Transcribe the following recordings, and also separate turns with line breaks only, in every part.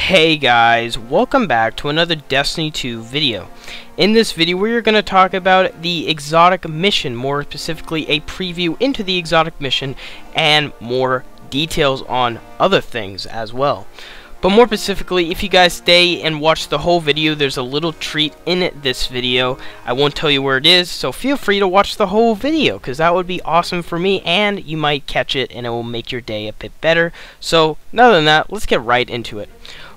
Hey guys, welcome back to another Destiny 2 video. In this video we're going to talk about the exotic mission, more specifically a preview into the exotic mission and more details on other things as well. But more specifically, if you guys stay and watch the whole video, there's a little treat in this video. I won't tell you where it is, so feel free to watch the whole video, because that would be awesome for me, and you might catch it, and it will make your day a bit better. So, other than that, let's get right into it.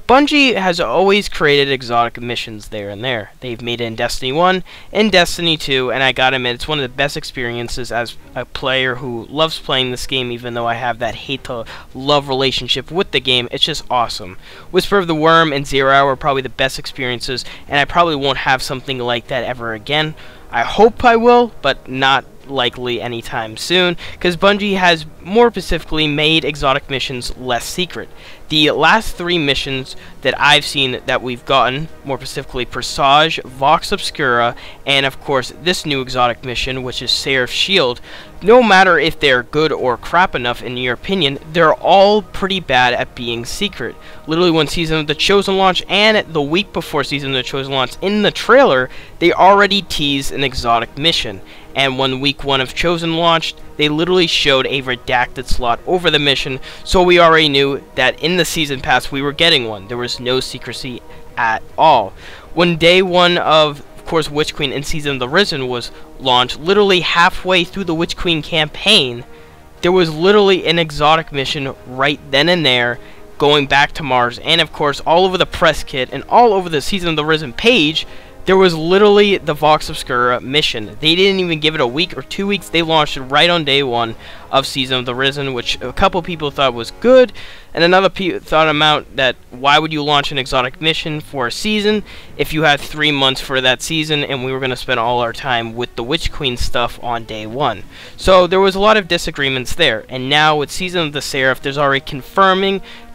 Bungie has always created exotic missions there and there. They've made it in Destiny 1, in Destiny 2, and I gotta admit, it's one of the best experiences as a player who loves playing this game, even though I have that hate-to-love relationship with the game. It's just awesome. Whisper of the Worm and 0 Hour are probably the best experiences, and I probably won't have something like that ever again. I hope I will, but not likely anytime soon, because Bungie has more specifically made exotic missions less secret. The last 3 missions that I've seen that we've gotten, more specifically Presage, Vox Obscura, and of course this new exotic mission, which is Seraph's Shield, no matter if they're good or crap enough in your opinion, they're all pretty bad at being secret. Literally when Season of the Chosen launched and the week before Season of the Chosen launched, in the trailer, they already teased an exotic mission. And when week 1 of Chosen launched, they literally showed a redacted slot over the mission, so we already knew that in the season pass we were getting one. There was no secrecy at all. When day 1 of course Witch Queen in Season of the Risen was launched, literally halfway through the Witch Queen campaign, there was literally an exotic mission right then and there, going back to Mars, and of course all over the press kit and all over the Season of the Risen page, there was literally the Vox Obscura mission. They didn't even give it a week or 2 weeks. They launched it right on day 1 of Season of the Risen, which a couple people thought was good, and another thought amount that why would you launch an exotic mission for a season if you had 3 months for that season and we were going to spend all our time with the Witch Queen stuff on day 1. So there was a lot of disagreements there, and now with Season of the Seraph, there's already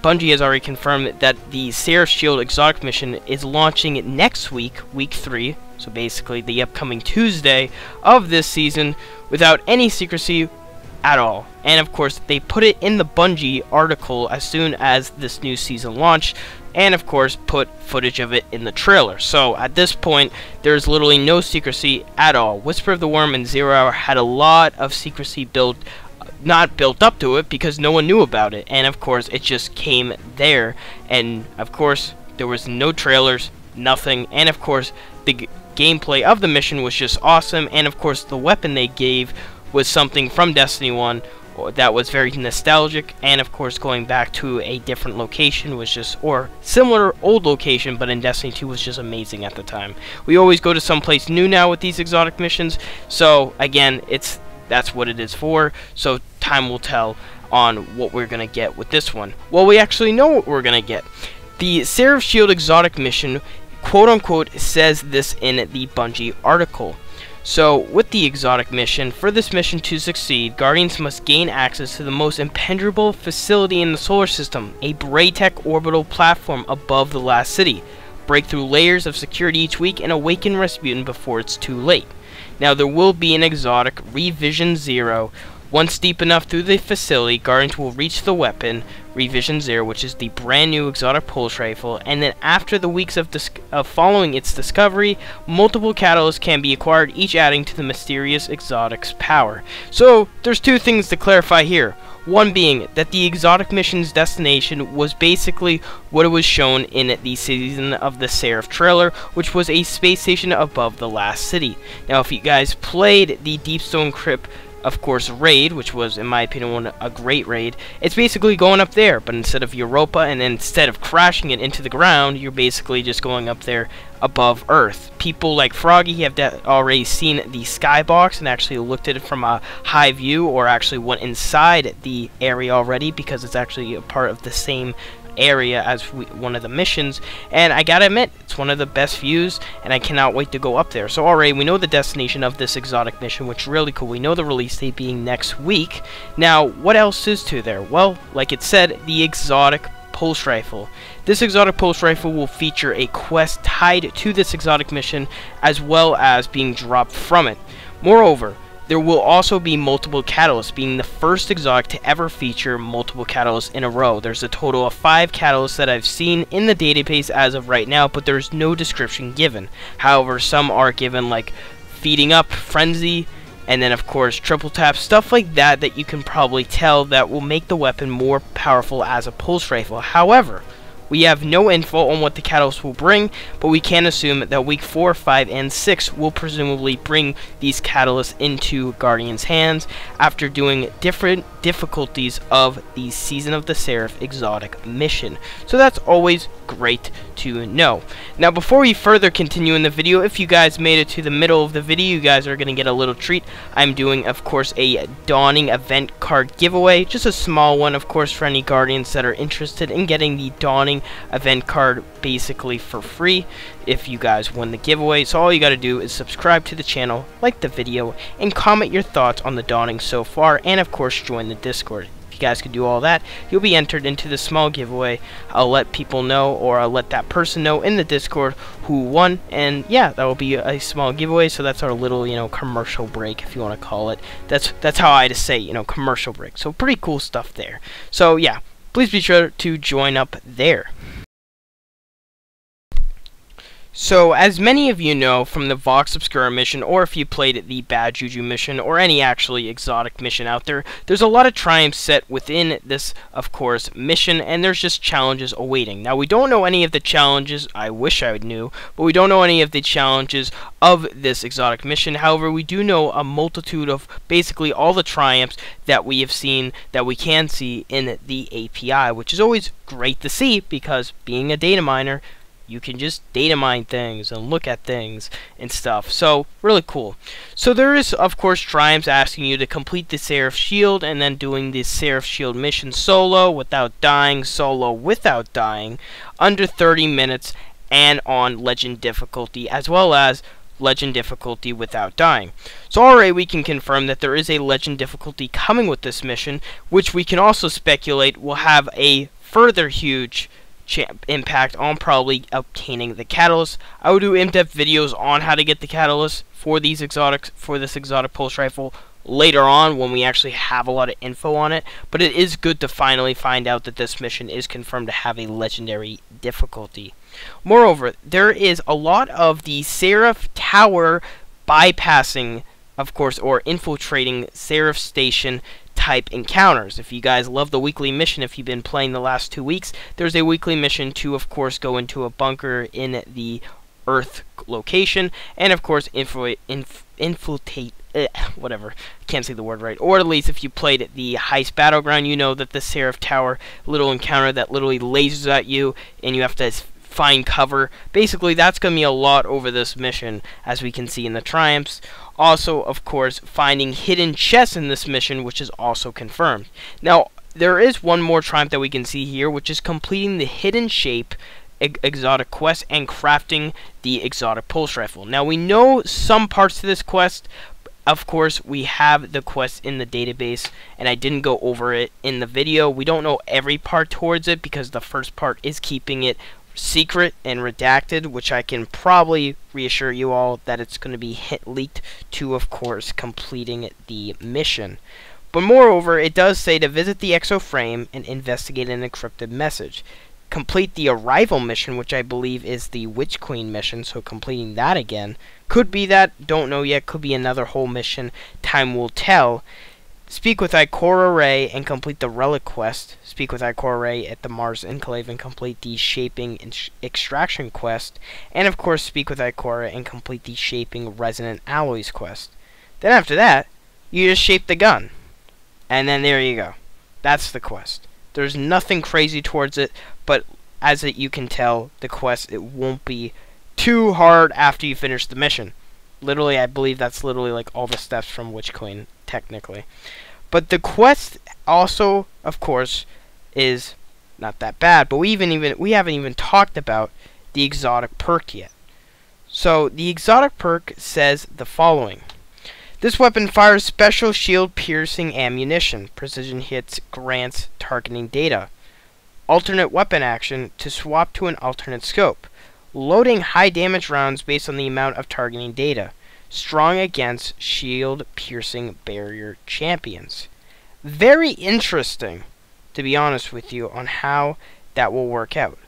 Bungie has already confirmed that the Seraph's Shield exotic mission is launching next week, week 3, so basically the upcoming Tuesday of this season, without any secrecy at all. And of course, they put it in the Bungie article as soon as this new season launched, and of course put footage of it in the trailer. So at this point, there's literally no secrecy at all. Whisper of the Worm and 0 Hour had a lot of secrecy not built up to it because no one knew about it, and of course it just came there, and of course there was no trailers, nothing, and of course the gameplay of the mission was just awesome, and of course the weapon they gave was something from Destiny 1 that was very nostalgic, and of course going back to a different location was just, or similar old location, but in Destiny 2 was just amazing at the time. We always go to someplace new now with these exotic missions, so again, that's what it is for, so time will tell on what we're going to get with this one. Well, we actually know what we're going to get. The Seraph's Shield exotic mission, quote-unquote, says this in the Bungie article. So, with the exotic mission, for this mission to succeed, Guardians must gain access to the most impenetrable facility in the solar system, a Braytech orbital platform above the last city. Break through layers of security each week and awaken Rasputin before it's too late. Now, there will be an exotic Revision 0. Once deep enough through the facility, Guardians will reach the weapon, Revision 0, which is the brand new exotic pulse rifle, and then after the weeks of following its discovery, multiple catalysts can be acquired, each adding to the mysterious exotic's power. So, there's 2 things to clarify here. One being that the exotic mission's destination was basically what it was shown in the Season of the Seraph trailer, which was a space station above the last city. Now, if you guys played the Deepstone Crypt, of course, raid, which was, in my opinion, a great raid, it's basically going up there, but instead of Europa, and instead of crashing it into the ground, you're basically just going up there above Earth. People like Froggy have already seen the skybox and actually looked at it from a high view, or actually went inside the area already, because it's actually a part of the same area as one of the missions, and I gotta admit, it's one of the best views, and I cannot wait to go up there. So already we know the destination of this exotic mission, which is really cool. We know the release date being next week. Now, what else is to there? Well, like it said, the exotic pulse rifle. This exotic pulse rifle will feature a quest tied to this exotic mission, as well as being dropped from it. Moreover, There will also be multiple catalysts, being the first exotic to ever feature multiple catalysts in a row. There's a total of 5 catalysts that I've seen in the database as of right now, but there's no description given. However, some are given, like Feeding Up, Frenzy, and then of course Triple Tap, stuff like that that you can probably tell that will make the weapon more powerful as a pulse rifle. However, we have no info on what the catalyst will bring, but we can assume that week 4, 5, and 6 will presumably bring these catalysts into Guardian's hands after doing different difficulties of the Season of the Seraph exotic mission. So that's always great to know. Now, before we further continue in the video, if you guys made it to the middle of the video, you guys are going to get a little treat. I'm doing, of course, a Dawning event card giveaway, just a small one, of course, for any Guardians that are interested in getting the Dawning event card basically for free if you guys win the giveaway. So all you got to do is subscribe to the channel, like the video, and comment your thoughts on the Dawning so far, and of course join the Discord. If you guys could do all that, you'll be entered into the small giveaway. I'll let people know, or I'll let that person know in the Discord who won, and yeah, that will be a small giveaway. So that's our little, you know, commercial break, if you want to call it. That's how I say, you know, commercial break. So pretty cool stuff there. So yeah, please be sure to join up there. So, as many of you know from the Vox Obscura mission, or if you played the Bad Juju mission, or any actually exotic mission out there, there's a lot of triumphs set within this, of course, mission, and there's just challenges awaiting. Now, we don't know any of the challenges, I wish I knew, but we don't know any of the challenges of this exotic mission. However, we do know a multitude of basically all the triumphs that we have seen, that we can see in the API, which is always great to see, because being a data miner, you can just data mine things and look at things and stuff. So, really cool. So there is, of course, triumphs asking you to complete the Seraph Shield, and then doing the Seraph Shield mission solo without dying, solo without dying, under 30 minutes, and on Legend difficulty, as well as Legend difficulty without dying. So already we can confirm that there is a Legend difficulty coming with this mission, which we can also speculate will have a further huge impact on probably obtaining the catalyst. I will do in-depth videos on how to get the catalyst for these exotics, for this exotic pulse rifle, later on when we actually have a lot of info on it. But it is good to finally find out that this mission is confirmed to have a legendary difficulty. Moreover, there is a lot of the Seraph Tower bypassing, of course, or infiltrating Seraph Station type encounters. If you guys love the weekly mission, if you've been playing the last 2 weeks, there's a weekly mission to, of course, go into a bunker in the Earth location, and of course infiltrate, whatever, can't say the word right. Or at least if you played the Heist Battleground, you know that the Seraph Tower little encounter that literally lasers at you and you have to find cover. Basically, that's going to be a lot over this mission, as we can see in the triumphs. Also, of course, finding hidden chests in this mission, which is also confirmed. Now, there is one more triumph that we can see here, which is completing the Hidden Shape exotic quest and crafting the exotic pulse rifle. Now, we know some parts to this quest. Of course, we have the quest in the database, and I didn't go over it in the video. We don't know every part towards it, because the first part is keeping it secret and redacted, which I can probably reassure you all that it's going to be leaked to, of course, completing the mission. But moreover, it does say to visit the exoframe and investigate an encrypted message. Complete the Arrival mission, which I believe is the Witch Queen mission, so completing that again. Could be that, don't know yet, could be another whole mission, time will tell. Speak with Ikora Ray and complete the Relic quest. Speak with Ikora Ray at the Mars Enclave and complete the Shaping Extraction quest. And of course, speak with Ikora and complete the Shaping Resonant Alloys quest. Then after that, you just shape the gun. And then there you go. That's the quest. There's nothing crazy towards it, but as you can tell, the quest, it won't be too hard after you finish the mission. Literally, I believe that's literally like all the steps from Witch Queen, technically. But the quest also, of course, is not that bad. But we haven't even talked about the exotic perk yet. So the exotic perk says the following: this weapon fires special shield piercing ammunition. Precision hits grants targeting data. Alternate weapon action to swap to an alternate scope. Loading high damage rounds based on the amount of targeting data. strong against shield-piercing barrier champions. Very interesting, to be honest with you, on how that will work out.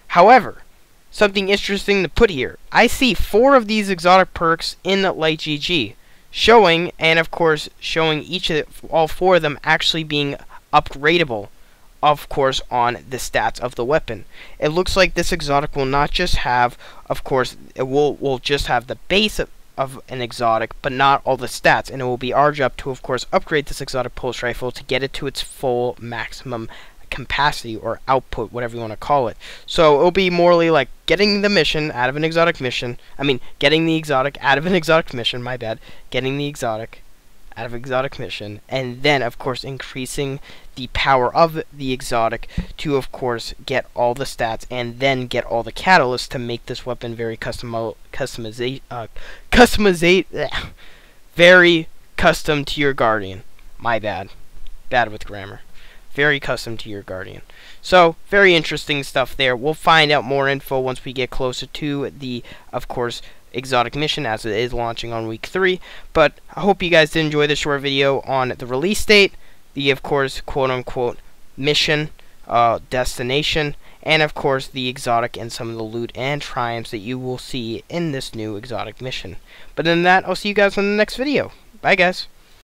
However, something interesting to put here. I see 4 of these exotic perks in Light GG, showing, and of course, showing all 4 of them actually being upgradable, of course, on the stats of the weapon. It looks like this exotic will not just have, of course, it will just have the base of an exotic, but not all the stats, and it will be our job to, of course, upgrade this exotic pulse rifle to get it to its full maximum capacity or output, whatever you want to call it. So it'll be morely like getting the mission out of an exotic mission. Getting the exotic out of an exotic mission, my bad. Getting the exotic out of exotic mission, and then of course increasing the power of the exotic to, of course, get all the stats and then get all the catalysts to make this weapon very very custom to your Guardian. My bad. Bad with grammar. Very custom to your Guardian. So, very interesting stuff there. We'll find out more info once we get closer to the, of course, exotic mission, as it is launching on week 3. But I hope you guys did enjoy this short video on the release date, the, of course, quote-unquote mission, destination, and of course the exotic and some of the loot and triumphs that you will see in this new exotic mission. But in that, I'll see you guys on the next video. Bye, guys.